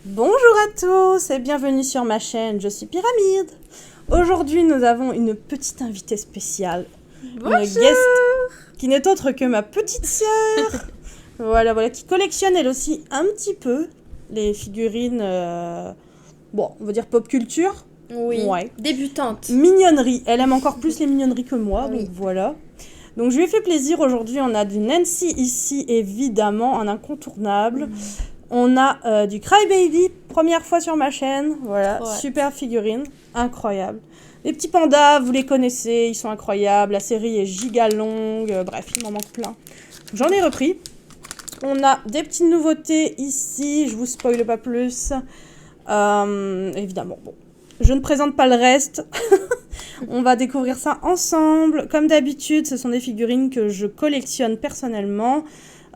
Bonjour à tous et bienvenue sur ma chaîne, je suis Pyramide. Aujourd'hui nous avons une petite invitée spéciale, Bonjour. une guest qui n'est autre que ma petite sœur. Voilà, qui collectionne elle aussi un petit peu les figurines, on va dire pop culture. Oui, Ouais. débutante. Mignonnerie, elle aime encore plus les mignonneries que moi, Oui. donc voilà. Donc je lui ai fait plaisir, aujourd'hui on a du Nancy ici, évidemment, un incontournable. On a du Crybaby, première fois sur ma chaîne, voilà, Ouais. super figurine, incroyable. Les petits pandas, vous les connaissez, ils sont incroyables, la série est giga longue, bref, il m'en manque plein. J'en ai repris. On a des petites nouveautés ici, je vous spoile pas plus. Évidemment, bon, je ne présente pas le reste. On va découvrir ça ensemble. Comme d'habitude, ce sont des figurines que je collectionne personnellement.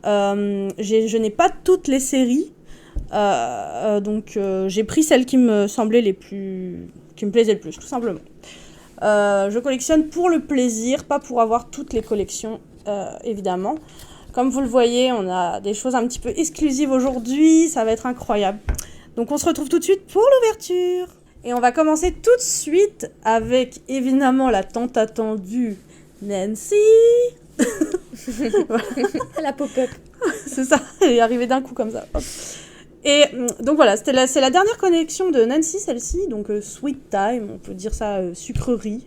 Je n'ai pas toutes les séries, donc j'ai pris celles qui me semblaient qui me plaisaient le plus, tout simplement. Je collectionne pour le plaisir, pas pour avoir toutes les collections, évidemment. Comme vous le voyez, on a des choses un petit peu exclusives aujourd'hui, ça va être incroyable. Donc on se retrouve tout de suite pour l'ouverture. Et on va commencer tout de suite avec, évidemment, la tant attendue Nancy. La pop-up. C'est ça, elle est arrivée d'un coup comme ça. Hop. Et donc voilà, c'est la dernière connexion de Nancy, celle-ci. Donc Sweet Time, on peut dire ça, sucrerie.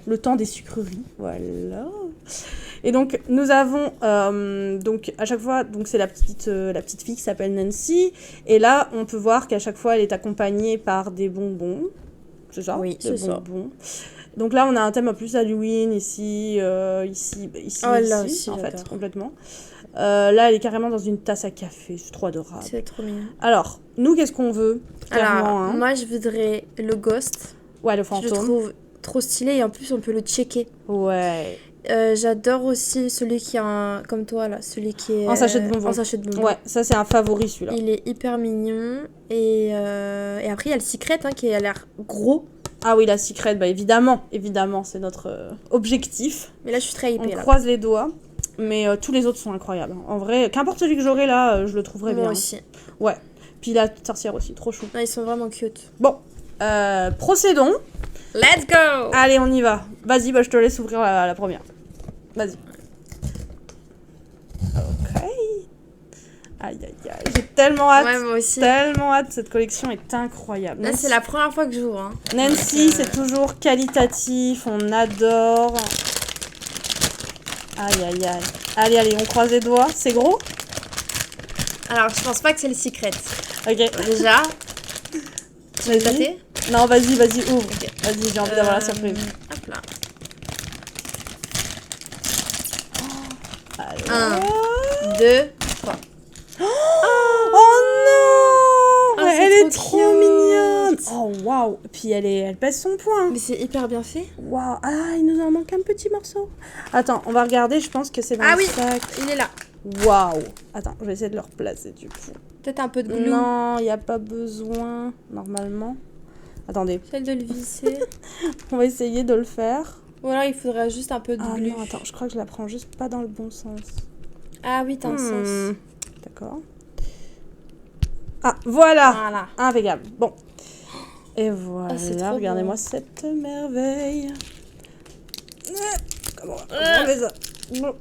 Le temps des sucreries, voilà. Et donc nous avons, donc à chaque fois, donc c'est la petite fille qui s'appelle Nancy. Et là, on peut voir qu'à chaque fois, elle est accompagnée par des bonbons. C'est ça? Oui, c'est ça. Donc là, on a un thème un plus Halloween ici, là aussi, en fait, j'adore. complètement. Là, elle est carrément dans une tasse à café, c'est trop adorable. C'est trop mignon. Alors, nous, qu'est-ce qu'on veut? Clairement, Alors, hein. moi, je voudrais le Ghost. Ouais, le Je le fantôme. trouve trop stylé et en plus, on peut le checker. Ouais. J'adore aussi celui qui a comme toi, là. Celui qui est... Un sachet de bonbons. Un sachet de bonbons. Ouais, ça, c'est un favori, celui-là. Il est hyper mignon. Et après, il y a le Secret, hein, qui a l'air gros. Ah oui, la secret, bah évidemment, c'est notre objectif. Mais là, je suis très On hypée, là. croise les doigts. Mais tous les autres sont incroyables. En vrai, qu'importe celui que j'aurai là, je le trouverai Moi bien. aussi. Ouais. Puis la sorcière aussi, trop chou. Non, ils sont vraiment cute. Bon, procédons. Let's go! Allez, on y va. Vas-y, bah, je te laisse ouvrir la première. Vas-y. Ok. Aïe, aïe, aïe. J'ai tellement hâte. Ouais, moi aussi. Tellement hâte. Cette collection est incroyable. Là, c'est la première fois que j'ouvre. Hein. Nancy, c'est toujours qualitatif. On adore. Aïe, aïe, aïe. Allez, allez, on croise les doigts. C'est gros? Alors, je pense pas que c'est le Secret. Ok. Déjà. Tu veux Vas-y. tâter? Non, vas-y, ouvre. Ok. Vas-y, j'ai envie d'avoir la surprise. Hop là. Alors. 1, 2, 3. Oh non! Ah, c'est Elle est trop trop cute. mignonne! Oh waouh! Puis elle pèse son poids. Mais c'est hyper bien fait. Waouh! Ah, il nous en manque un petit morceau. Attends, on va regarder, je pense que c'est dans Ah le oui, sac. il est là. Waouh! Attends, je vais essayer de le replacer du coup. Peut-être un peu de glue. Non, il n'y a pas besoin, normalement. Attendez, Celle de le visser. on va essayer de le faire. Ou alors, il faudrait juste un peu de Ah glue. non, attends, je crois que je la prends juste pas dans le bon sens. Ah oui, t'as un sens. D'accord. Ah, voilà! Voilà. Impeccable. Bon. Et voilà, c'est trop regardez-moi beau. cette merveille. Comment on fait ça? Bon.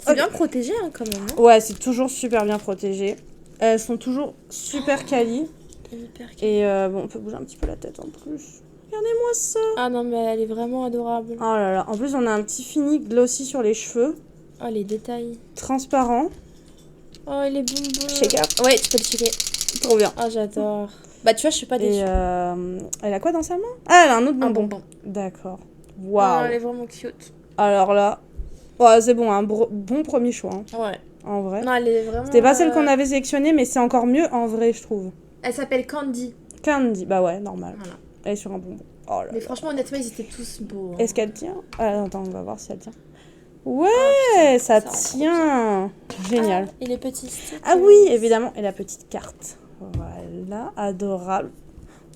C'est Ok. bien protégé, hein, quand même. Hein. Ouais, c'est toujours super bien protégé. Elles sont toujours super quali. Hyper cute. Et bon, on peut bouger un petit peu la tête en plus. Regardez-moi ça. Ah non, mais elle est vraiment adorable. Oh là là. En plus, on a un petit fini glossy sur les cheveux. Oh, les détails. Transparent. Oh, les bonbons. Shaker. Ouais, tu peux le shaker. Trop bien. Oh, j'adore. Bah, tu vois, je suis pas déçue. Et elle a quoi dans sa main? Ah, elle a un autre Un bonbon. bonbon. D'accord. Oh, Waouh. elle est vraiment cute. Alors là, ouais, c'est bon, un bon premier choix, hein, Ouais. en vrai. Non, elle est vraiment... C'était pas celle qu'on avait sélectionnée, mais c'est encore mieux en vrai, je trouve. Elle s'appelle Candy. Candy, bah ouais, normal. Voilà. Elle est sur un bonbon. Oh là Mais là. franchement, honnêtement, ils étaient tous beaux. Hein. Est-ce qu'elle tient? Attends, on va voir si elle tient. Ouais, putain, ça ça rend trop tient. Génial. Ah, et les petits sticks. Ah oui, évidemment, et la petite carte. Voilà, adorable.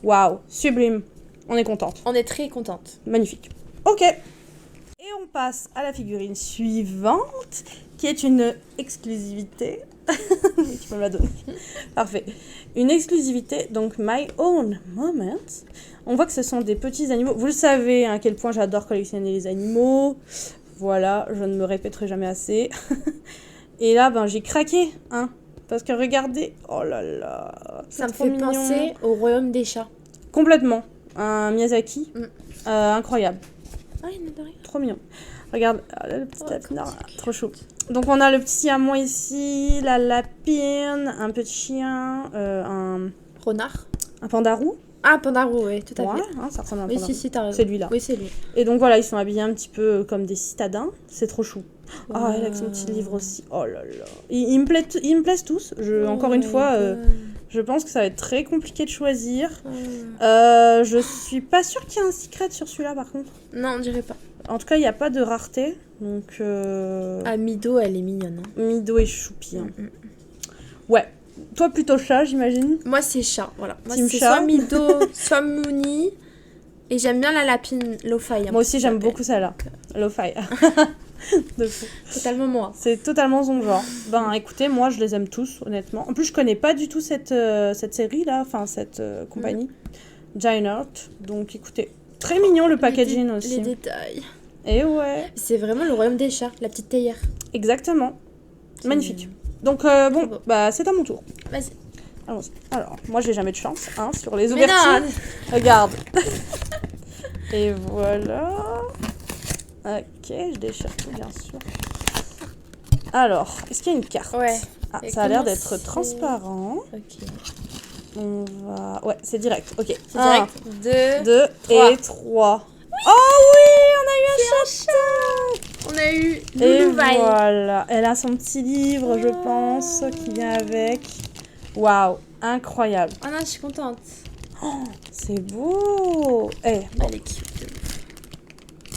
Waouh, sublime. On est contente. On est très contente. Magnifique. Ok. Et on passe à la figurine suivante, qui est une exclusivité. Tu peux me la donner. Parfait. Une exclusivité, donc My Own Moment. On voit que ce sont des petits animaux. Vous le savez à quel point j'adore collectionner les animaux. Voilà, je ne me répéterai jamais assez. Et là, j'ai craqué, hein. Parce que regardez, oh là là, Ça me trop fait mignon. penser au royaume des chats. Complètement. Un Miyazaki. Incroyable. Ah, il y en a de rien. Trop mignon. Regarde, le petit Oh, lapinard, trop chou. Donc on a le petit siamois ici, la lapine, un petit chien, un Renard. panda roux. Ah, Pandarou, oui, tout à Ouais, fait. hein, ça ressemble à un Oui, panda roux. si, t'as raison. C'est lui là. Oui, c'est lui. Et donc voilà, ils sont habillés un petit peu comme des citadins. C'est trop chou. Ah, elle avec son petit livre aussi. Oh là là. Ils me plaisent tous. Encore une fois, je pense que ça va être très compliqué de choisir. Je suis pas sûre qu'il y ait un secret sur celui-là par contre. Non, on dirait pas. En tout cas, il n'y a pas de rareté. Donc. Ah, Mido, elle est mignonne. Hein. Mido et Choupi. Hein. Ouais. Toi, plutôt chat, j'imagine. Moi, c'est chat. Voilà. Moi, Team c'est chat. soit Mido, soit Mouni. Et j'aime bien la lapine Lo-Fi. Moi aussi, j'aime beaucoup celle-là. Lo-Fi. De fou. Totalement moi. C'est totalement son genre. Écoutez, moi, je les aime tous, honnêtement. En plus, je connais pas du tout cette série-là, enfin, cette compagnie. Giant Earth. Donc, écoutez, très mignon le packaging aussi. Les détails. Et ouais. C'est vraiment le royaume des chats, la petite théière. Exactement. Magnifique. Donc, beau. c'est à mon tour. Vas-y. Allons-y. Alors, moi, j'ai jamais de chance, hein, sur les Mais ouvertures. non. Regarde. Et voilà. Ok, je déchire tout, bien sûr. Alors, est-ce qu'il y a une carte? Ouais. Ah, Et ça a l'air comment d'être c'est transparent. Ok. On va... Ouais, c'est direct. Ok. C'est direct. 2 trois. et 3. Oh oui, on a eu un chat. On a eu Et Loulou Vaille. voilà. Elle a son petit livre, je pense, qui vient avec. Waouh, incroyable. Oh non, je suis contente. C'est beau. Elle est cute.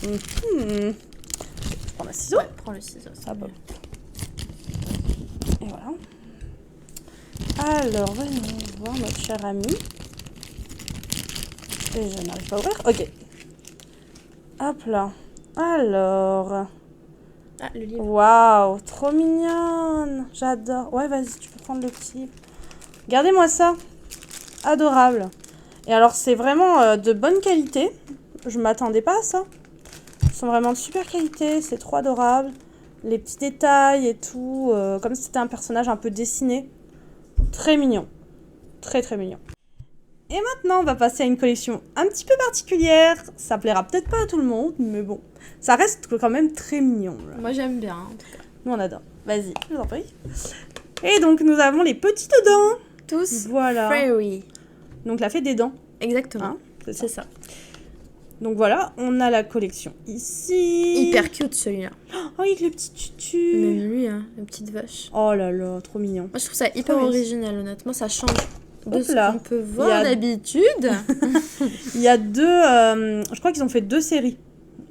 Je prends ma ciseau. Ouais, prends le ciseau. Ah, bon. Et voilà. Alors, voyons voir notre cher ami. Et je n'arrive pas à ouvrir. Ok. Hop là. Alors. Ah, le livre. Waouh, trop mignonne. J'adore. Ouais, vas-y, tu peux prendre le petit livre. Regardez-moi ça. Adorable. Et alors, c'est vraiment de bonne qualité. Je m'attendais pas à ça. Ils sont vraiment de super qualité. C'est trop adorable. Les petits détails et tout. Comme si c'était un personnage un peu dessiné. Très mignon. Très, très mignon. Et maintenant, on va passer à une collection un petit peu particulière. Ça plaira peut-être pas à tout le monde, mais bon. Ça reste quand même très mignon. Là. Moi, j'aime bien. En tout cas. Nous, on adore. Vas-y, je vous en prie. Et donc, nous avons les petites dents. Tous Voilà. fairy. Donc, la fée des dents. Exactement. Hein, c'est ça. Donc, voilà, on a la collection ici. Hyper cute celui-là. Oh, avec le petit tutu. Même lui, hein, la petite vache. Oh là là, trop mignon. Moi, je trouve ça hyper Trop original, honnêtement. Ça change de Hop ce là. qu'on peut Il y voir a- d'habitude. Il y a deux... je crois qu'ils ont fait 2 séries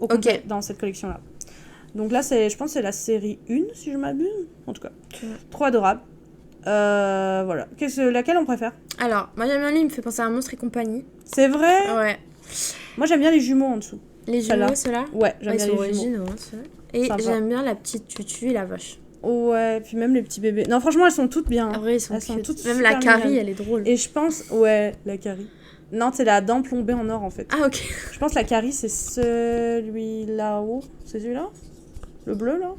au complet dans cette collection-là. Donc là, je pense que c'est la série 1, si je m'abuse. En tout cas, trop adorable. Voilà. Laquelle on préfère? Alors, moi, j'aime bien lui, il me fait penser à un monstre et compagnie. C'est vrai? Ouais. Moi, j'aime bien les jumeaux en dessous. Les Celle-là. jumeaux, ceux-là. Ouais, j'aime Ouais, ils bien sont les jumeaux. originaux, hein, ceux-là. Et Sympa. j'aime bien la petite tutu et la vache. Ouais, puis même les petits bébés. Non, franchement, elles sont toutes bien. En vrai, ils sont Elles sont cute. toutes Même super la Carrie, mignonnes. elle est drôle. Et je pense... Ouais, la Carrie. Non, c'est la dent plombée en or, en fait. Ah, ok. Je pense que la Carrie, c'est celui-là haut. C'est celui-là? Le bleu, là?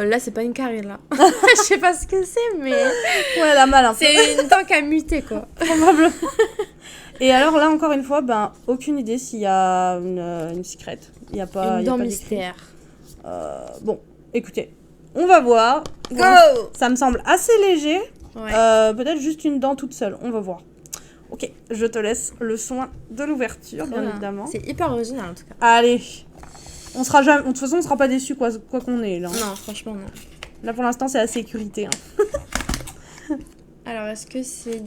Là, c'est pas une Carrie, là. Je sais pas ce que c'est, mais... Ouais, elle a mal un peu. C'est une dent qui a muté, quoi. Probablement. Et alors là, encore une fois, aucune idée s'il y a une secrète. Il y a pas. Une il y a dent pas mystère. d'écrit. Bon, écoutez, on va voir. Go! Ça me semble assez léger. Ouais. Peut-être juste une dent toute seule. On va voir. Ok, je te laisse le soin de l'ouverture, bien Voilà. évidemment. C'est hyper original, en tout cas. Allez. On sera jamais. De toute façon, on sera pas déçus quoi qu'on est là. Non, franchement, non. Là, pour l'instant, c'est la sécurité. Hein. Alors, est-ce que c'est...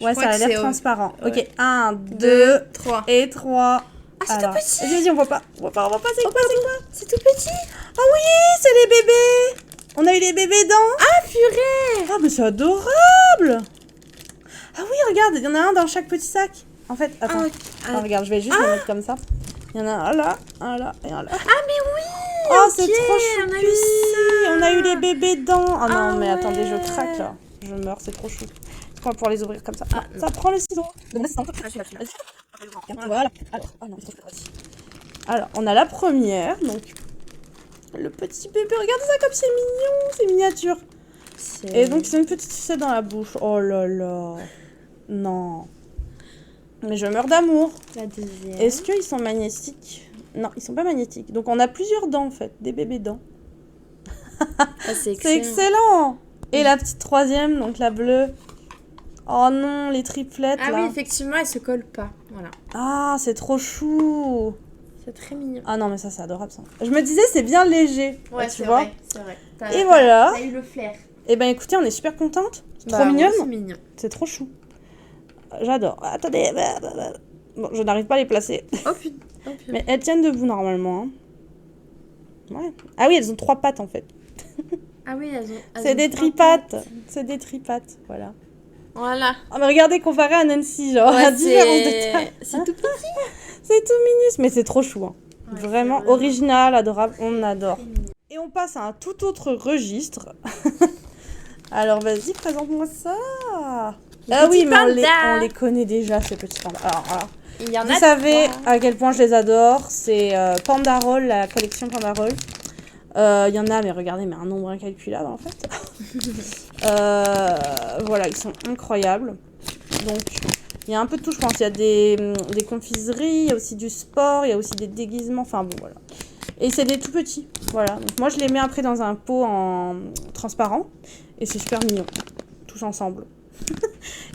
Ouais, ça a l'air transparent. Ouais. Ok, 1, 2 3. et 3. Ah, c'est tout petit. Vas-y, on voit pas. On voit pas, c'est quoi, c'est quoi? C'est tout petit. Ah oui, c'est les bébés. On a eu les bébés dents. Ah, purée. Ah, mais c'est adorable. Ah oui, regarde, il y en a un dans chaque petit sac. En fait, attends. Ah, Regarde, je vais juste le mettre comme ça. Il y en a un là et un là. Ah, mais oui. Oh, c'est trop on a choupi. eu ça. On a eu les bébés dents. Ah non, Ah mais attendez, je ouais. craque là. Je meurs, c'est trop chou. Je crois pouvoir les ouvrir comme ça. Ah, ça prend le ciseau. Donc là, c'est un peu... Voilà. Alors, oh non, c'est trop petit. Alors, on a la première, donc le petit bébé. Regardez ça comme c'est mignon, c'est miniature. Et donc, c'est une petite sucette dans la bouche. Oh là là. Non. Mais je meurs d'amour. La deuxième. Est-ce qu'ils sont magnétiques? Non, ils sont pas magnétiques. Donc, on a plusieurs dents en fait, des bébés dents. Ah, c'est C'est excellent. Et la petite troisième, donc la bleue. Oh non, les triplettes Ah là. oui, effectivement, elle se colle pas. Voilà. Ah, c'est trop chou. C'est très mignon. Ah non, mais ça, c'est adorable ça. Je me disais, c'est bien léger. Ouais, tu c'est vois. vrai, c'est vrai. Et voilà. T'as eu le flair. Et ben écoutez, on est super contente. C'est Bah, trop mignonne. ouais, c'est mignon. C'est trop chou. J'adore. Attendez. Bon, je n'arrive pas à les placer. Oh putain. Oh, putain. Mais elles tiennent debout normalement. Hein. Ouais. Ah oui, elles ont 3 pattes en fait. Ah oui, elles C'est ont des 3 tripattes. pattes. C'est des tripattes. Voilà. Voilà. Ah, mais regardez, comparé à Nancy, genre, Ouais, à différence de taille. c'est tout petit. C'est tout minus, mais c'est trop chou. Hein. Ouais, Vraiment c'est vraiment original, adorable, on adore. très mignon. Et on passe à un tout autre registre. Alors vas-y, présente-moi ça. Les Ah oui, petits mais pandas. on les connaît déjà, ces petits pandas. Alors, voilà. Il y en Vous a savez 3. à quel point je les adore. C'est Pandaroll, la collection Pandaroll. Il y en a, mais regardez, mais un nombre incalculable en fait. Voilà, ils sont incroyables. Donc, il y a un peu de tout, je pense. Il y a des confiseries, il y a aussi du sport, il y a aussi des déguisements. Enfin bon, voilà. Et c'est des tout petits. Voilà. Donc, moi, je les mets après dans un pot en transparent. Et c'est super mignon. Tous ensemble.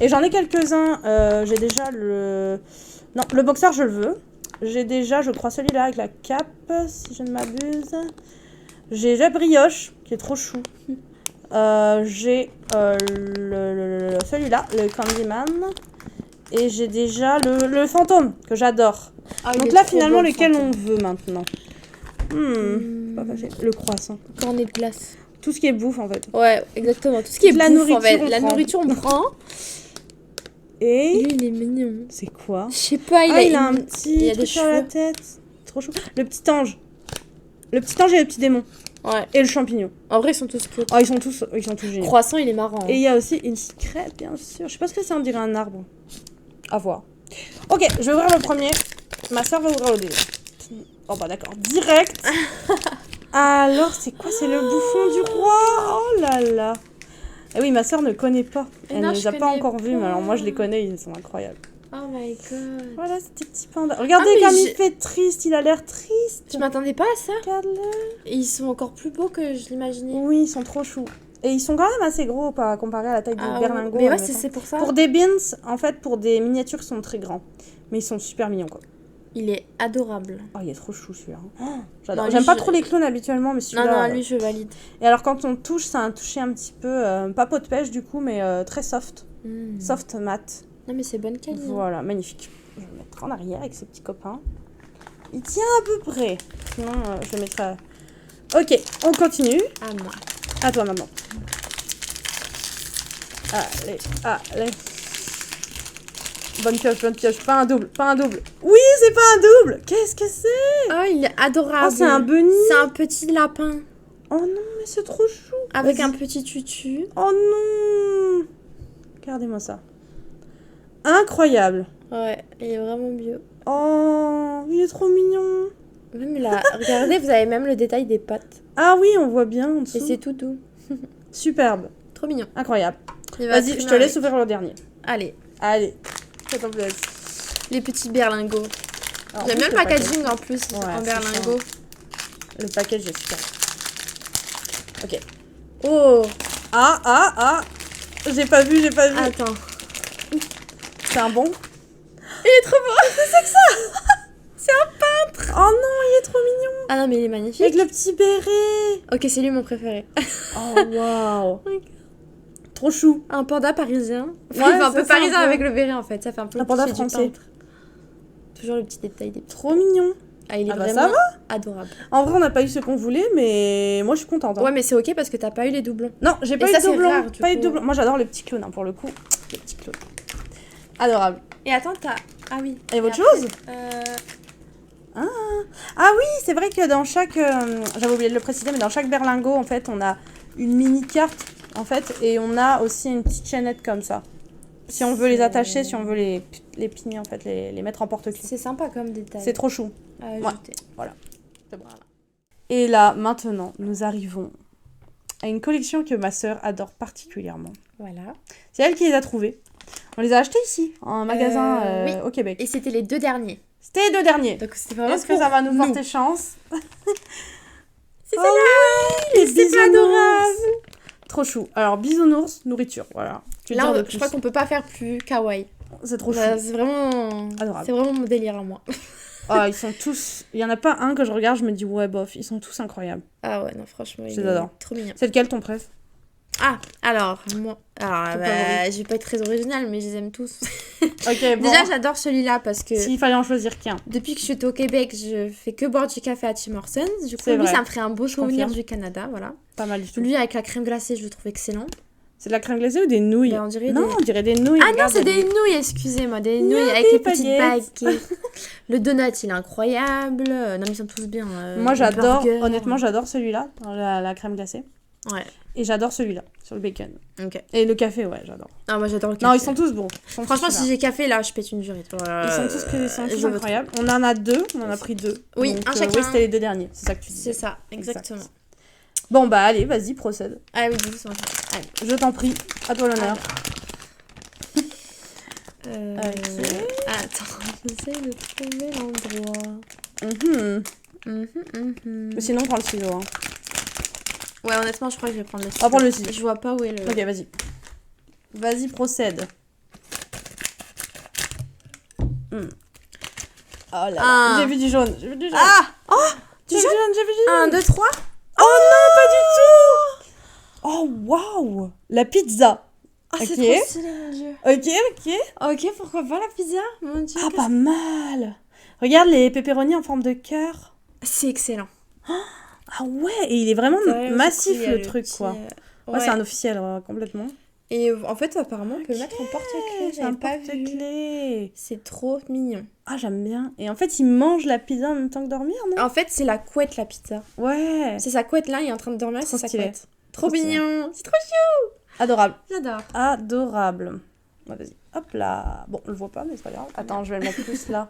Et j'en ai quelques-uns. J'ai déjà le... Non, le boxer, je le veux. J'ai déjà, je crois, celui-là avec la cape, si je ne m'abuse. J'ai la brioche, qui est trop chou. J'ai celui-là, le Candyman. Et j'ai déjà le fantôme, que j'adore. Ah, il Donc est là, trop finalement, beau, le lequel on fantôme. veut maintenant Pas facile. Le croissant. Cornet de glace. Tout ce qui est bouffe, en fait. Ouais, exactement. Tout ce qui est De la bouffe, nourriture, en fait. on La prend. nourriture, on prend. Et... Lui, il est mignon. C'est quoi? Je sais pas, Il a un petit il a des truc sur la cheveux. tête. Trop chou. Le petit ange. Le petit ange et le petit démon. Ouais. Et le champignon. En vrai, ils sont tous cute. Oh, ils sont tous géniaux. Croissant, il est marrant. Et il y a aussi une secret, bien sûr. Je sais pas ce que c'est, on dirait un arbre. À voir. Ok, je vais ouvrir le premier. Ma soeur va ouvrir le deuxième. Oh bah d'accord, direct. Alors, c'est quoi? C'est le bouffon du roi. Oh là là. Et oui, ma soeur ne connaît pas. Elle non, ne les je a pas connais encore vus, pas. mais alors moi je les connais, ils sont incroyables. Oh my god. Voilà, ces petits pandas. Regardez Ah, mais comme il j'ai- fait triste, il a l'air triste. Je m'attendais pas à ça. Regarde-le. Et ils sont encore plus beaux que je l'imaginais. Oui, ils sont trop choux. Et ils sont quand même assez gros, pas comparé à la taille du Ah, berlingot. mais ouais, admettons. c'est pour ça. Pour des beans, en fait, pour des miniatures, ils sont très grands. Mais ils sont super mignons, quoi. Il est adorable. Oh, il est trop chou, celui-là. Oh, j'adore. Non, lui, J'aime pas je- trop les clones habituellement, mais Non, celui-là... non, lui, je valide. Et alors, quand on touche, ça a un toucher un petit peu... pas peau de pêche, du coup, mais très soft. Mm. Soft mat. Non, mais c'est bonne qualité. Voilà, magnifique. Je vais le mettre en arrière avec ses petits copains. Il tient à peu près. Sinon, je le mettrai... Ok, on continue. Ah, moi. À toi, maman. Allez, allez. Bonne pioche, pas un double, pas un double. Oui, c'est pas un double. Qu'est-ce que c'est? Oh, il est adorable. Oh, c'est un bunny. C'est un petit lapin. Oh non, mais c'est trop chou. Avec Vas-y. un petit tutu. Oh non. Regardez-moi ça. Incroyable. Ouais, il est vraiment bio. Oh, il est trop mignon. Même là, regardez, vous avez même le détail des pattes. Ah oui, on voit bien en Et dessous. c'est tout doux. Superbe. Trop mignon. Incroyable. Il va Vas-y, très je te bien laisse avec. ouvrir le dernier. Allez, Allez. Fais-toi plaisir. les petits berlingots. Alors, J'aime bien le paquet. packaging en plus, Ouais, en c'est berlingot. Le package est super. Ok. Oh, Ah. J'ai pas vu. attends. C'est un bon? Il est trop beau. C'est un peintre. Oh non, il est trop mignon. Ah non, mais il est magnifique. Avec le petit béret. Ok, c'est lui mon préféré. Oh waouh. Trop chou. Un panda parisien. Ouais, Il fait un c'est peu ça, parisien un peu. avec le béret en fait. Ça fait un peu Un le panda cliché du français. peintre. Toujours le petit détail des petits. Trop mignon. Ah, il est Ah bah, vraiment ça adorable. En vrai, on n'a pas eu ce qu'on voulait, mais moi je suis contente. Hein. Ouais, mais c'est ok parce que t'as pas eu les doublons. Non, j'ai pas Et eu ça, de c'est doublon. rare, du Pas eu de coup. doublon. Moi j'adore les petits clowns, hein, pour le coup. Les petits clowns. Adorable. Et attends, t'as. Ah oui. Et autre après, chose Ah oui, c'est vrai que dans chaque... j'avais oublié de le préciser, mais dans chaque berlingot, en fait, on a une mini-carte, en fait, et on a aussi une petite chaînette comme ça. Si on veut les attacher, si on veut les pigner, en fait, les mettre en porte-clés. C'est sympa comme détail. C'est trop chou. À ajouter. Voilà. C'est bon. Et là, maintenant, nous arrivons à une collection que ma sœur adore particulièrement. Voilà. C'est elle qui les a trouvés. On les a achetés ici, en magasin oui. au Québec. Et c'était les 2 derniers. C'était les 2 derniers. Donc c'était vraiment Est-ce que ça va nous porter chance? C'est Oh celle-là. oui, les C'est pas bisounours. adorable. Trop chou. Alors, bisounours, nourriture, voilà. Là, je crois qu'on peut pas faire plus kawaii. C'est trop chou. C'est vraiment... Adorable. C'est vraiment mon délire à moi. Ah, ils sont tous... Il y en a pas un que je regarde, je me dis, ouais, bof, ils sont tous incroyables. Ah ouais, non, franchement, Je les adore. trop mignon. C'est lequel ton préf? Ah, alors, moi... Alors, Ton favori. je vais pas être très originale, mais je les aime tous. Ok, bon. Déjà, j'adore celui-là parce que... S'il fallait en choisir qu'un. Depuis que je suis au Québec, je fais que boire du café à Tim Hortons. Du coup, C'est lui, vrai. ça me ferait un beau Je souvenir confirme. du Canada, voilà. Pas mal du tout. Lui, avec la crème glacée, je le trouve excellent. C'est de la crème glacée ou des nouilles? Ben, on dirait Non, des- on dirait des nouilles. Ah non, regarde, c'est il y a des nouilles, excusez-moi, des nouilles Non, avec des les petites baguettes. baguettes. Le donut, il est incroyable. Non, mais ils sont tous bien. Moi, le j'adore, burger. honnêtement, j'adore celui-là, dans la crème glacée. Ouais, Et j'adore celui-là, sur le bacon. ok. Et le café, ouais, j'adore. Ah, moi, j'adore le café. Non, ils sont tous bons. Ils sont tous Franchement, super. si j'ai café, là, je pète une durite. Ils sont tous je veux incroyables. On en a 2, on en a pris 2. Oui, Donc, un chacun. Oui, c'était les 2 derniers, c'est ça que tu C'est disais. ça, exactement. Bon, bah allez, vas-y, procède. Ah oui, dis-moi. Allez, je t'en prie, à toi l'honneur. Ok. Attends, j'essaie de trouver l'endroit. Mais sinon, prends le ciseau. Hein. Ouais, honnêtement, je crois que je vais prendre le On va prendre le ciseau. Je vois pas où est le... Ok, vas-y. Vas-y, procède. Oh là là, Ah. j'ai vu du jaune, j'ai vu du jaune. Ah J'ai vu du jaune, j'ai vu du jaune. 1, 2, 3. Oh non, pas du tout. Oh, waouh. La pizza. Ah, Ok. c'est trop stylé, mon dieu. Ok. Ok, pourquoi pas la pizza, mon dieu. Ah, pas mal. Regarde les pepperonis en forme de cœur. C'est excellent. Ah ouais, et il est vraiment Ouais, massif surtout, il y a le truc, petit, quoi. ouais. Ouais, c'est un officiel, complètement. Et en fait, apparemment, on peut le mettre en Ok, porte-clés. c'est un J'avais pas vu. porte-clés. C'est trop mignon. Ah, j'aime bien. Et en fait, il mange la pizza en même temps que dormir, non? En fait, c'est la couette, la pizza. Ouais. C'est sa couette là, il est en train de dormir, Trop c'est sa stylé. couette. Trop Trop stylé. mignon. C'est trop chou. Adorable. J'adore. Adorable. Ouais, vas-y. Hop là. Bon, on le voit pas, mais c'est pas grave. Attends, je vais le mettre plus là.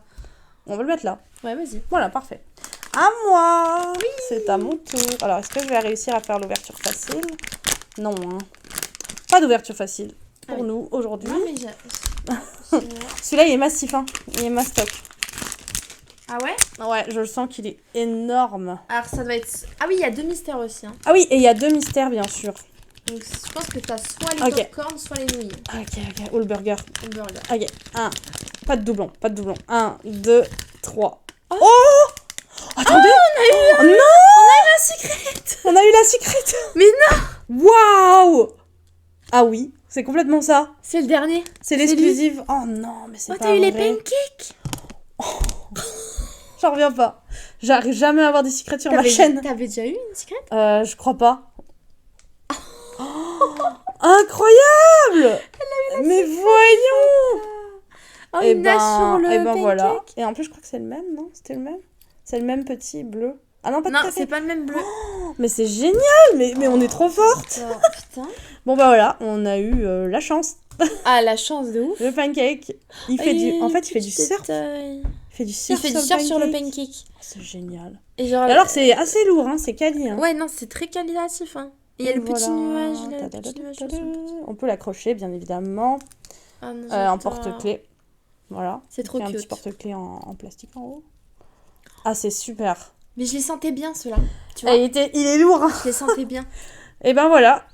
On va le mettre là. Ouais, vas-y. Voilà, parfait. À moi. Oui. C'est à mon tour. Alors, est-ce que je vais réussir à faire l'ouverture facile? Non, hein. Pas d'ouverture facile pour Ah oui. nous aujourd'hui. Non, mais j'ai... Celui-là, il est massif, hein. Il est mastoc. Ah ouais? Ouais, je le sens qu'il est énorme. Alors, ça doit être... Ah oui, il y a 2 mystères aussi. Hein. Ah oui, et il y a 2 mystères, bien sûr. Donc, je pense que t'as soit les Ok. popcorn, soit les nouilles. Ok. Ou le burger. Ou le burger. Ok, 1. Pas de doublon, pas de doublon. 1, 2, 3. Oh, attendez. Oh, non. La secrète. On a eu la secrète. Mais non. Waouh. Ah oui, c'est complètement ça. C'est le dernier. C'est l'exclusive. Oh non, mais c'est Oh, pas t'as eu les vrai. pancakes. J'en reviens pas. J'arrive jamais à avoir des secrets sur ma chaîne. T'avais déjà eu une secrète? Je crois pas. Oh, incroyable. Mais voyons. Oh, il nage sur le pancake. Voilà. Et en plus, je crois que c'est le même, non? C'était le même? C'est le même petit bleu. Ah non, pas Non, tout à fait. c'est pas le même bleu. Mais c'est génial, mais on est trop forte. Oh, putain. Bon bah voilà, on a eu la chance. Ah, la chance de ouf. Le pancake, il fait du il fait du surf. Il Il fait du surf, fait du surf sur le pancake. Oh, c'est génial. Et genre, Et alors c'est assez lourd, hein, c'est quali. Hein. ouais, non, c'est très qualitatif. Hein. Et il y a le petit Voilà. nuage. Là, le Ta-da-da-da-da-da. petit nuage sur son petit- On peut l'accrocher, bien évidemment, Ah, non, en j'adore. porte-clés. Voilà. C'est trop Il y a un cute. petit porte-clés en plastique en haut. Ah, c'est super. Mais je les sentais bien, ceux-là. Tu vois, Il est lourd. Hein. je les sentais bien. Et ben voilà,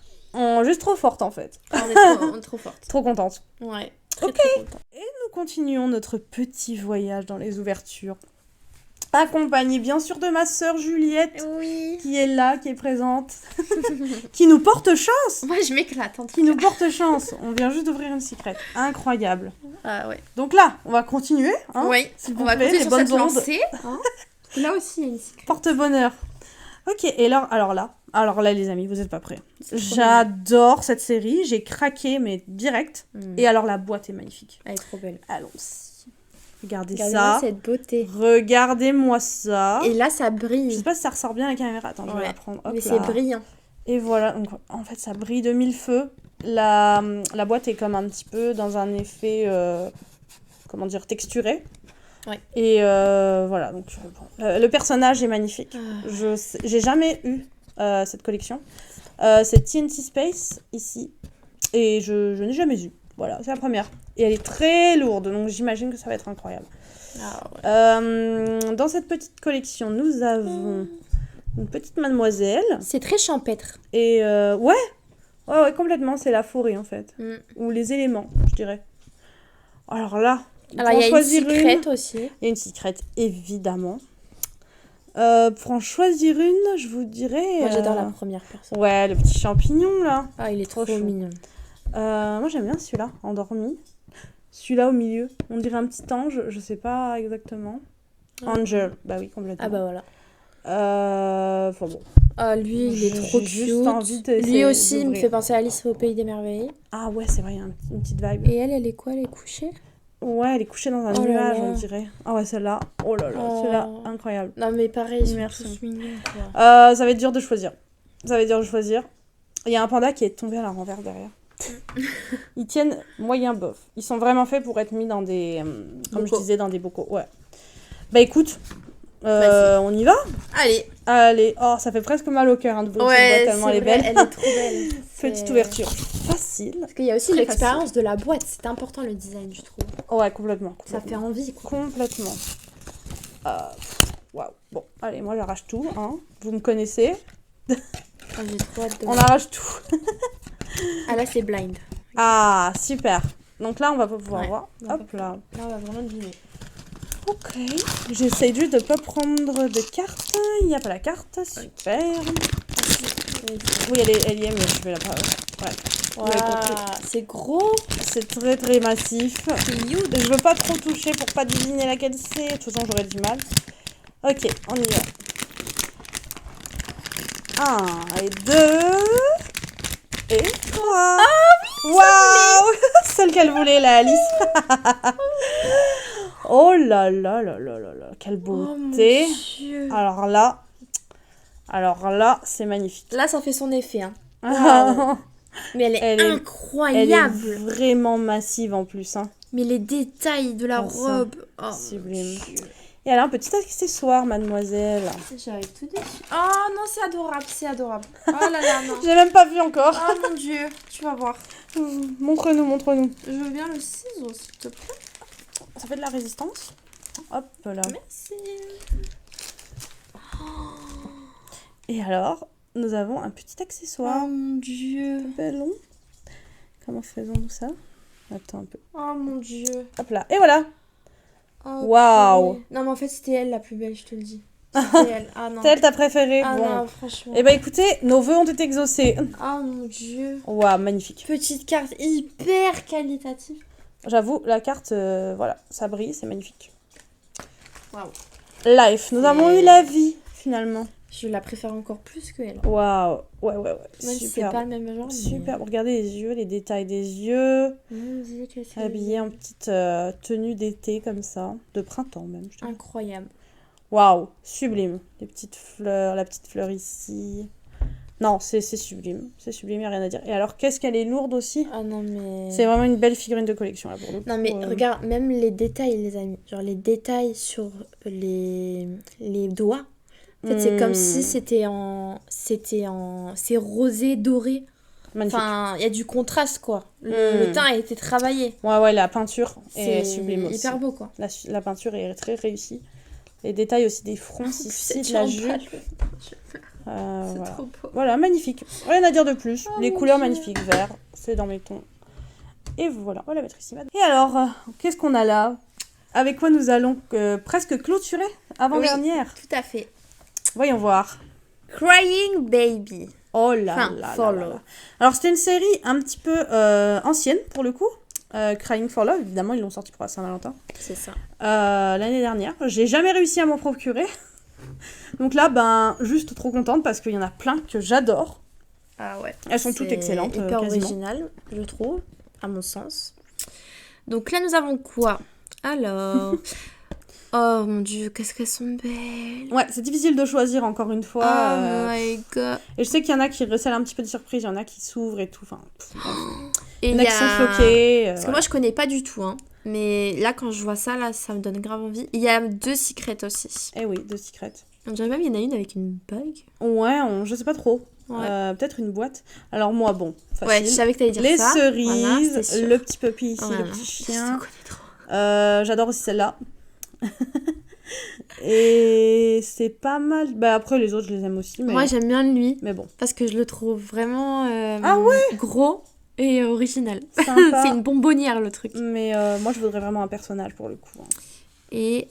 juste trop forte en fait. Ah, on est trop forte. Trop contente. Ouais. Très, Ok. très contente. Nous continuons notre petit voyage dans les ouvertures. Accompagnée bien sûr de ma sœur Juliette, Oui. qui est là, qui est présente, qui nous porte chance. Moi, je m'éclate en tout Qui nous porte chance. On vient juste d'ouvrir une secrète. Incroyable. Ah, ouais. Donc là, on va continuer. Hein, Oui, s'il on vous va plaît, continuer les sur cette bonnes ondes. lancée. Hein. Là aussi, il y a une secrète. Porte-bonheur. Ok, et alors là, les amis, vous êtes pas prêts. C'est trop J'adore cette série. J'ai craqué, mais direct. Mm. Et alors, la boîte est magnifique. Elle est trop belle. Allons-y. Regardez Regardez-moi ça. cette beauté. Regardez-moi ça. Et là, ça Je brille. sais pas si ça ressort bien à la caméra. Attends, je vais Ouais. la prendre. Hop Mais là. c'est brillant. Et voilà, donc en fait ça brille de mille feux. La boîte est comme un petit peu dans un effet, comment dire, texturé. Ouais. Et voilà, donc bon. Le personnage est magnifique. Ah. J'ai jamais eu cette collection. C'est TNT Space ici. Et je n'ai jamais eu. Voilà, c'est la première. Et elle est très lourde, donc j'imagine que ça va être incroyable. Ah ouais. Dans cette petite collection, nous avons une petite mademoiselle. C'est très champêtre. Et ouais, complètement, c'est la forêt en fait. Mm. Ou les éléments, je dirais. Alors là, Alors, pour il y a une choisir secrète aussi. il y a une secrète, évidemment. Pour en choisir une, je vous dirais... Moi, j'adore la première personne. Ouais, le petit champignon là. Ah, il est trop chou. mignon. Moi j'aime bien celui-là, endormi. Celui-là au milieu, on dirait un petit ange, je sais pas exactement. Angel, bah oui, complètement. Ah bah voilà. Enfin bon. Ah, lui, il est trop J'ai cute. juste envie d'essayer Lui aussi, il me d'ouvrir. fait penser à Alice au Pays des Merveilles. Ah ouais, c'est vrai, il y a une petite vibe. Et elle est quoi? Elle est couchée? Ouais, elle est couchée dans un Oh là nuage, là. on dirait. Ah ouais, celle-là. Oh là là, Oh. celle-là, incroyable. Non, mais pareil, ils sont Merci. tous mignons, quoi. Ça va être dur de choisir. Il y a un panda qui est tombé à la renverse derrière. Ils tiennent moyen bof. Ils sont vraiment faits pour être mis dans des... comme je Bocaux. disais, dans des bocaux. Ouais. Bah écoute, Vas-y. on y va? Allez. Allez. Oh, ça fait presque mal au cœur hein, de voir cette boîte tellement elle est belle. Elle est trop belle. Petite C'est- ouverture facile. Parce qu'il y a aussi Très l'expérience de la boîte. C'est important, le design, je trouve. Ouais, complètement. Ça fait envie, quoi. Complètement. Waouh. Bon, allez, moi j'arrache tout. Hein. Vous me connaissez. Ah, j'ai trop hâte de On voir. arrache tout. Ah, là, c'est blind. Ah, super. Donc là, on va pas pouvoir Ouais. voir. On va Hop là. Là, on va vraiment deviner. Ok. J'essaye juste de pas prendre de carte. Il n'y a pas la carte. Super. Oui, elle y est, mais je vais la prendre. Ouais. Vous avez compris. Waouh, c'est gros. C'est très très massif. Je veux pas trop toucher pour pas deviner laquelle c'est. De toute façon, j'aurais du mal. Ok, on y va. 1 et 2 et 3. Waouh. Celle qu'elle voulait, la Alice. Oh là là là là là là. Quelle beauté. Oh, mon Dieu. Alors là, c'est magnifique. Là, ça fait son effet. Hein. Wow. Mais elle est Elle est incroyable. vraiment massive en plus. Hein. Mais les détails de la Ah, ça. robe. Oh, Sublime. mon Dieu. Et elle a un petit accessoire, mademoiselle. J'arrive tout dessus. Oh non, c'est adorable, c'est adorable. Oh là là, non. J'ai même pas vu encore. Oh mon Dieu, tu vas voir. Montre-nous, montre-nous. Je veux bien le ciseau, s'il te plaît. Ça fait de la résistance. Hop là. Merci. Et alors, nous avons un petit accessoire. Oh mon Dieu. Ballon. Comment faisons-nous ça? Attends un peu. Oh mon Dieu. Hop là. Et voilà. Oh, Waouh. purée. Non, mais en fait, c'était elle la plus belle, je te le dis. C'était elle. Ah non. C'est elle ta préférée? Ah Bon. non, franchement. Eh ben écoutez, nos vœux ont été exaucés. Oh mon Dieu. Waouh, magnifique. Petite carte hyper qualitative. J'avoue, la carte, voilà, ça brille, c'est magnifique. Waouh. Life, nous avons eu la vie, finalement. Je la préfère encore plus que elle. Waouh, ouais. Même si c'est Super. pas le même genre. mais- Super, regardez les yeux, les détails des yeux. Mon Dieu, que c'est Habillée en petite tenue d'été comme ça, de printemps même. je dirais. incroyable. Waouh, sublime. Les petites fleurs, la petite fleur ici. Non, c'est sublime, il n'y a rien à dire. Et alors, qu'est-ce qu'elle est lourde aussi. Ah non, mais. C'est vraiment une belle figurine de collection là pour le coup. Non, mais regarde, même les détails, les amis. Genre les détails sur les doigts. En fait, c'est comme si c'était en. C'est rosé, doré. Magnifique. Enfin, il y a du contraste, quoi. Le teint a été travaillé. Ouais, la peinture est C'est sublime aussi. hyper beau, quoi. La peinture est très réussie. Les détails aussi des fronces ici, de la jupe. C'est Voilà. trop beau. Voilà, magnifique. Rien à dire de plus. Oh, Les mon couleurs Dieu. magnifiques, vert, c'est dans mes tons. Et voilà, on va la mettre ici. Et alors, qu'est-ce qu'on a là? Avec quoi nous allons presque clôturer avant-dernière? Tout à fait. Voyons voir. Crying Baby. Oh là Enfin, là là Follow. là là. Alors, c'était une série un petit peu ancienne, pour le coup. Crying for Love, évidemment, ils l'ont sorti pour la Saint-Valentin. C'est ça. L'année dernière. J'ai jamais réussi à m'en procurer. Donc là, ben, juste trop contente parce qu'il y en a plein que j'adore. Ah ouais. Elles sont toutes excellentes, Hyper quasiment. original, je trouve, à mon sens. Donc là, nous avons quoi? Alors... Oh mon dieu, qu'est-ce qu'elles sont belles. Ouais, c'est difficile de choisir encore une fois. Oh my god. Et je sais qu'il y en a qui recèlent un petit peu de surprise, il y en a qui s'ouvrent et tout. Enfin, bref. Et Il y en a qui sont floqués. Parce que moi, je connais pas du tout, hein. Mais là, quand je vois ça, là, ça me donne grave envie. Il y a 2 secrets aussi. Eh oui, 2 secrets. On dirait même qu'il y en a une avec une bague. Ouais, je sais pas trop. Ouais. Peut-être une boîte. Alors moi, bon, facile. Ouais, je savais que t'allais dire les ça. cerises, Voilà, c'était sûr. le petit puppy ici, Voilà. le petit Je chien. te connais trop. J'adore aussi celle-là. Et c'est pas mal. Bah après les autres je les aime aussi. Mais... Moi j'aime bien lui. Mais bon. Parce que je le trouve vraiment Ah ouais gros et original. Sympa. C'est une bonbonnière le truc. Mais moi je voudrais vraiment un personnage pour le coup. Hein. Et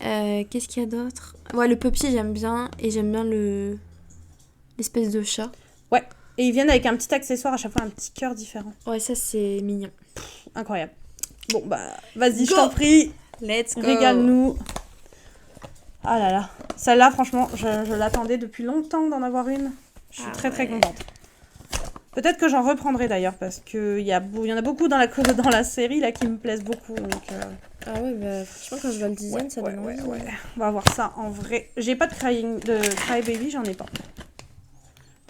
qu'est-ce qu'il y a d'autre? Ouais, le puppy j'aime bien. Et j'aime bien l'espèce de chat. Ouais. Et ils viennent avec un petit accessoire à chaque fois, un petit cœur différent. Ouais, ça c'est mignon. Incroyable. Bon bah vas-y, Go. je t'en prie. Let's go. Régale-nous. Ah là là. Celle-là franchement je l'attendais depuis longtemps d'en avoir une. Je suis très contente. Peut-être que j'en reprendrai d'ailleurs parce qu'il y en a beaucoup dans la série là qui me plaisent beaucoup. Donc, Ah ouais, bah franchement quand je vois le design ça donne envie. Ouais. On va voir ça en vrai. J'ai pas de Cry Baby, j'en ai pas.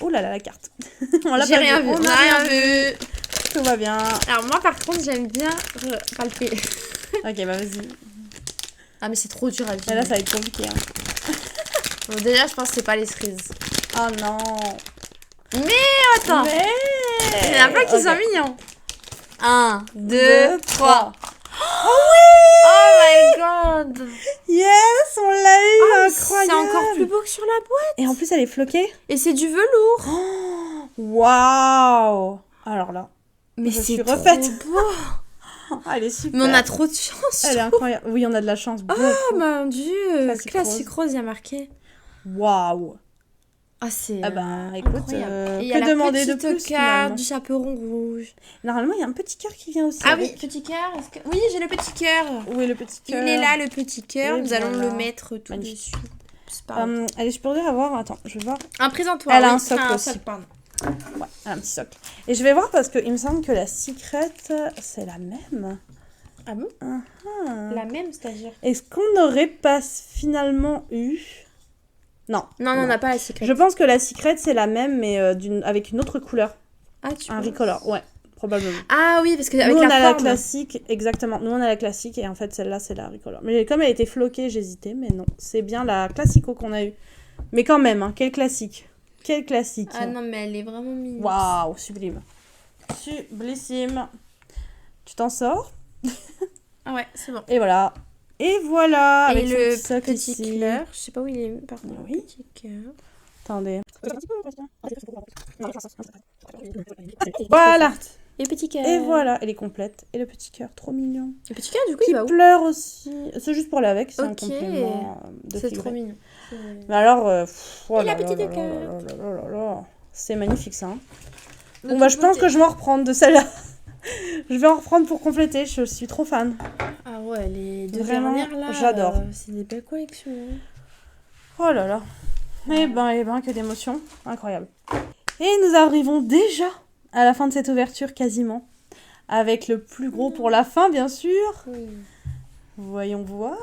Oh là là, la carte. On l'a J'ai pas rien vu. vu. On a rien vu. Tout va bien. Alors moi par contre j'aime bien palper. Ok, bah vas-y. Ah mais c'est trop dur à vivre. Et là ça va être compliqué. Hein. Bon, déjà je pense que c'est pas les cerises. Oh non. Attends. Mais... Il y en a plein qui sont mignons. 1, 2, 3. Oh my god. Yes, on l'a eu, Oh, incroyable. c'est encore plus beau que sur la boîte. Et en plus elle est floquée. Et c'est du velours. Waouh. Alors là, Mais je c'est suis trop refaite. beau. Ah, elle est super. Mais on a trop de chance. Elle est incroyable. Oui, on a de la chance. Oh mon dieu. Classique Classique rose, il y a marqué. Waouh. Ah c'est Ah bah écoute, incroyable. Et il y a que la demander de petite plus carte finalement. du chaperon rouge. Normalement, il y a un petit cœur qui vient aussi. Ah avec. oui, petit cœur. Oui, j'ai le petit cœur. Où est le petit cœur? Il est là, le petit cœur. Et Nous allons voilà. le mettre tout Magnifique. dessus. C'est pas grave. Allez, je pourrais avoir. Attends, je vais voir. Un présentoir. Elle a oui, un socle enfin, aussi. pardon. Ouais, elle a un petit socle. Et je vais voir parce qu'il me semble que la secret, c'est la même. Ah bon? La même, c'est-à-dire? Est-ce qu'on n'aurait pas finalement eu... Non. Non, on n'a pas la secret. Je pense que la secret, c'est la même, mais avec une autre couleur. Ah, tu Un penses? recolor, ouais, probablement. Ah oui, parce que Nous, avec on la a la forme. classique, exactement. Nous, on a la classique, et en fait, celle-là, c'est la recolor. Mais comme elle était floquée, j'hésitais, mais non. C'est bien la classico qu'on a eue. Mais quand même, hein, quel classique. Quel classique. Ah non, mais elle est vraiment mignonne. Waouh, sublime. Sublissime. Tu t'en sors. Ah ouais, c'est bon. Et voilà. Et voilà. Et avec son le socle petit ici. cœur, je sais pas où il est, par contre. Oui. Petit cœur. Attendez. Voilà. Et petit cœur. Et voilà. Elle est complète. Et le petit cœur, trop mignon. Le petit cœur, du coup, Qui il va où? pleure aussi. C'est juste pour aller avec. C'est un Ok. complément de C'est figurine. trop mignon. Mais alors, oh Et la là là petite là cœur. là là là là. C'est magnifique ça. Hein. Bon bah je pense que je vais en reprendre de celle-là. Je vais en reprendre pour compléter. Je suis trop fan. Ah ouais, les deux Vraiment, dernières là, j'adore. c'est des belles collections. Oh là là. Eh ben, que d'émotions. Incroyable. Et nous arrivons déjà à la fin de cette ouverture quasiment. Avec le plus gros pour la fin, bien sûr. Oui. Voyons voir.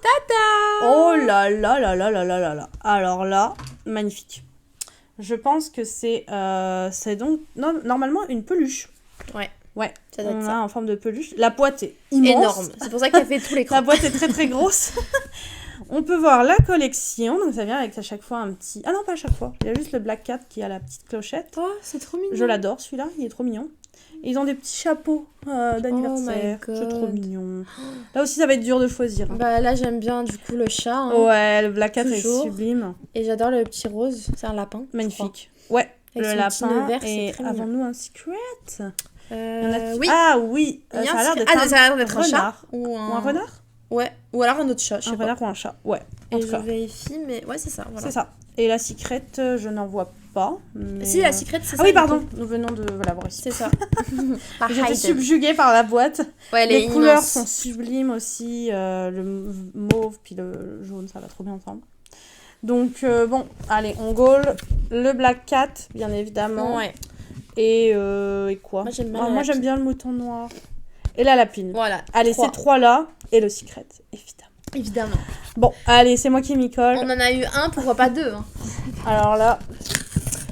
Tata. Oh là là là là là là là là. Alors là, magnifique. Je pense que c'est donc normalement une peluche. Ouais. Ouais, Ça doit être on ça. a en forme de peluche. La boîte est immense. Énorme. C'est pour ça qu'elle fait tout l'écran. La boîte est très très grosse. On peut voir la collection. Donc ça vient avec à chaque fois un petit... Ah non, pas à chaque fois. Il y a juste le Black Cat qui a la petite clochette. Oh, c'est trop mignon. Je l'adore celui-là, il est trop mignon. Et ils ont des petits chapeaux d'anniversaire. Oh my C'est trop God. mignon. Là aussi, ça va être dur de choisir. Bah là, j'aime bien du coup le chat. Hein. Ouais, le Black Cat Toujours. est sublime. Et j'adore le petit rose. C'est un lapin. je Magnifique. Ouais, Avec le son petit lapin. nœud vert, c'est Et très mignon. avons-nous un secret? crois. Il y en a qui- Oui. Ah oui, Il y a ça a un l'air secret. d'être Ah, ça a l'air d'être un chat. renard. Ou Ou un renard? Ouais. Ou alors un autre chat, je Un sais pas. renard ou un chat, ouais. En Et tout je cas, vérifie, mais ouais, c'est ça. Voilà. c'est ça. Et la secret, je n'en vois pas. Mais... Si, la secret, c'est ça. Ah oui, du pardon, coup. nous venons de la voir ici. C'est ça. Par J'étais Hayden. subjuguée par la boîte. Ouais, elle est Les couleurs immense. sont sublimes aussi. Le mauve puis le jaune, ça va trop bien ensemble. Donc, bon, allez, on gaule. Le Black Cat, bien évidemment. Ouais. Et quoi Moi, j'aime bien Ah, la moi, j'aime lapine. bien le mouton noir. Et la lapine. Voilà. Allez, trois. ces trois-là, et le secret, évidemment. Évidemment. Bon, allez, c'est moi qui m'y colle. On en a eu un. Évidemment. Bon, allez, c'est moi qui m'y colle. On en a eu un, pourquoi pas deux. Hein. Alors là,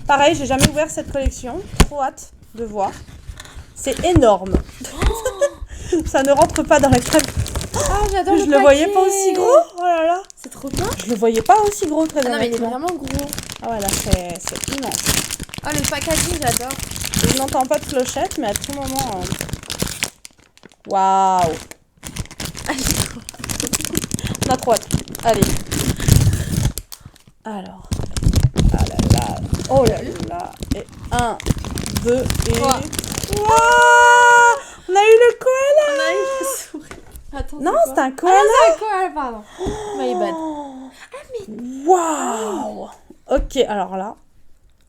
pareil, j'ai jamais ouvert cette collection. Trop hâte de voir. C'est énorme. Ça ne rentre pas dans la crème. Ah, j'adore Je le voyais pas aussi gros. Oh là là. C'est trop bien. Je le voyais pas aussi gros, très Ah non, mais il est honnêtement. vraiment gros. Ah ouais, là, c'est immense. Oh, le packaging, j'adore. Je n'entends pas de clochette, mais à tout moment... Waouh. On a trop hâte. Allez. Alors. Ah là là. Oh là là. Et 1, 2 et... Trois. Waouh. On a eu le koala. On a eu le sourire. Attends, Non, c'est c'est un quoi? koala. Ah, c'est un koala, pardon. My bad. Waouh. Ok, alors là.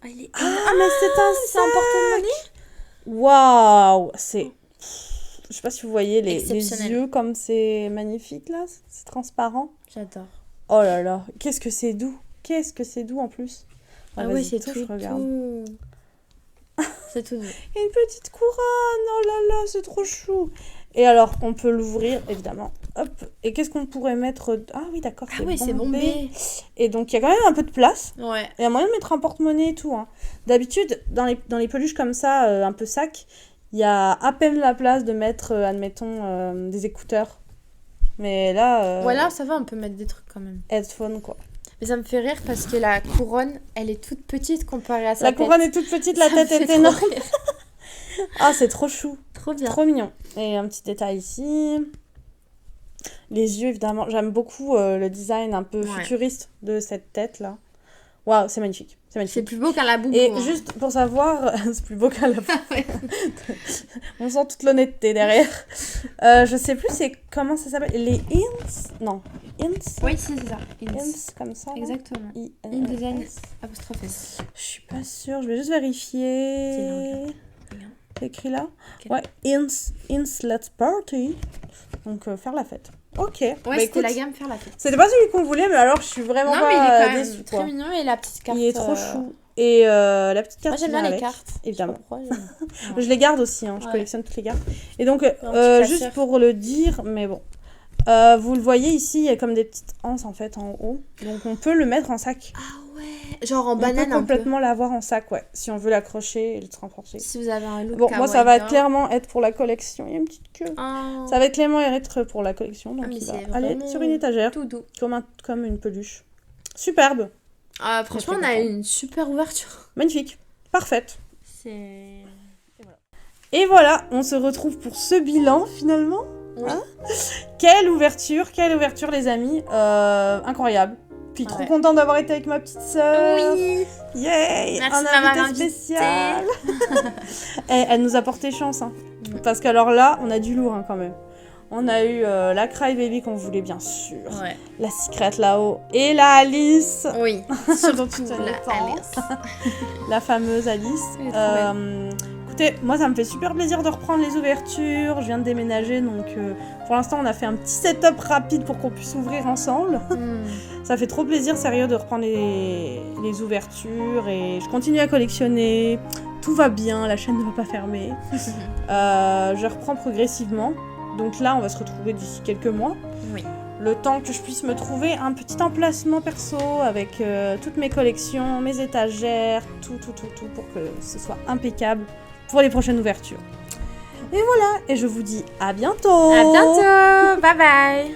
Ah, il est... Ah, mais c'est un c'est un porte-monnaie. Waouh. C'est... Je sais pas si vous voyez les Exceptionnel. yeux comme c'est magnifique là. C'est transparent. J'adore. Oh là là. Qu'est-ce que c'est doux. Qu'est-ce que c'est doux en plus. Ah vas-y, ouais, c'est touche, tout. regarde. C'est tout. Et une petite couronne. Oh là là, c'est trop chou. Et alors, on peut l'ouvrir, évidemment. Hop. Et qu'est-ce qu'on pourrait mettre... Ah oui, d'accord, Ah oui, c'est bombé. Et donc, il y a quand même un peu de place. Ouais. Il y a moyen de mettre un porte-monnaie et tout. Hein. D'habitude, dans les peluches comme ça, un peu sac, il y a à peine la place de mettre, admettons, des écouteurs. Mais là... Voilà, ça va, on peut mettre des trucs quand même. Headphone, quoi. Mais ça me fait rire parce que la couronne, elle est toute petite comparée à sa La tête. couronne est toute petite, la Ça me tête est fait trop énorme. rire. Ah, c'est trop chou. Trop bien. Trop mignon. Et un petit détail ici. Les yeux, évidemment. J'aime beaucoup le design un peu Ouais. futuriste de cette tête-là. Waouh, c'est magnifique. C'est C'est magnifique. plus beau qu'un laboubou. Et hein. juste pour savoir, c'est plus beau qu'un lapin. On sent toute l'honnêteté derrière. Je sais plus c'est comment ça s'appelle. Les Ins. Non. Ins. Oui, si, c'est ça. Ins, comme ça. là. Exactement. I-N-S. Design apostrophe S. Je suis pas sûre. Je vais juste vérifier. Regarde. C'est écrit là. Ok. Ouais. Ins Let's Party. Donc faire la fête. Ok. Ouais, Bah, c'était écoute, la gamme faire la fête. c'était pas celui qu'on voulait, mais alors je suis vraiment Non, mais il est pas quand même déçue. très Quoi. mignon et la petite carte. Il est trop chou. Et la petite carte. Moi, j'aime qui bien vient les avec, cartes. évidemment. Je sais pas pourquoi, j'aime. Je les garde aussi, hein. Je Ouais. collectionne toutes les cartes. Et donc, petit juste classeur. pour le dire, mais bon. Vous le voyez ici, il y a comme des petites anses en fait en haut. Donc on peut le mettre en sac. Ah ouais. Genre en On banane peut un complètement l'avoir en sac, ouais. Si on veut l'accrocher et le renforcer. peu. Si vous avez un look Bon, moi ça va clairement être pour la collection. Il y a une petite queue. Oh. Ça va être clairement être pour la collection. Donc Ah, mais il va c'est aller vraiment sur une étagère tout doux. comme une peluche. Superbe. Ah, franchement, on a eu une super ouverture. Magnifique. Parfaite. C'est... Et voilà, on se retrouve pour ce bilan finalement. Oui. Hein quelle ouverture les amis. Incroyable. Puis trop Ouais. contente d'avoir été avec ma petite sœur. Oui. Yay. Merci Un de m'avoir invité invitée. spécial. Elle nous a porté chance. Hein. Parce qu'alors là, on a du lourd hein, quand même. On a eu la Crybaby qu'on voulait bien sûr. Ouais. La Secret là-haut. Et la Alice. Oui. Dont tu Surtout tenais la tant. Alice. La fameuse Alice. Elle est trop Écoutez, moi ça me fait super plaisir de reprendre les ouvertures. Je viens de déménager donc pour l'instant on a fait un petit setup rapide pour qu'on puisse ouvrir ensemble. Ça fait trop plaisir sérieux de reprendre les ouvertures et je continue à collectionner. Tout va bien, la chaîne ne va pas fermer. Je reprends progressivement. Donc là on va se retrouver d'ici quelques mois. Oui. Le temps que je puisse me trouver un petit emplacement perso avec toutes mes collections, mes étagères, tout pour que ce soit impeccable pour les prochaines ouvertures. Et voilà, et je vous dis à bientôt. À bientôt. Bye bye.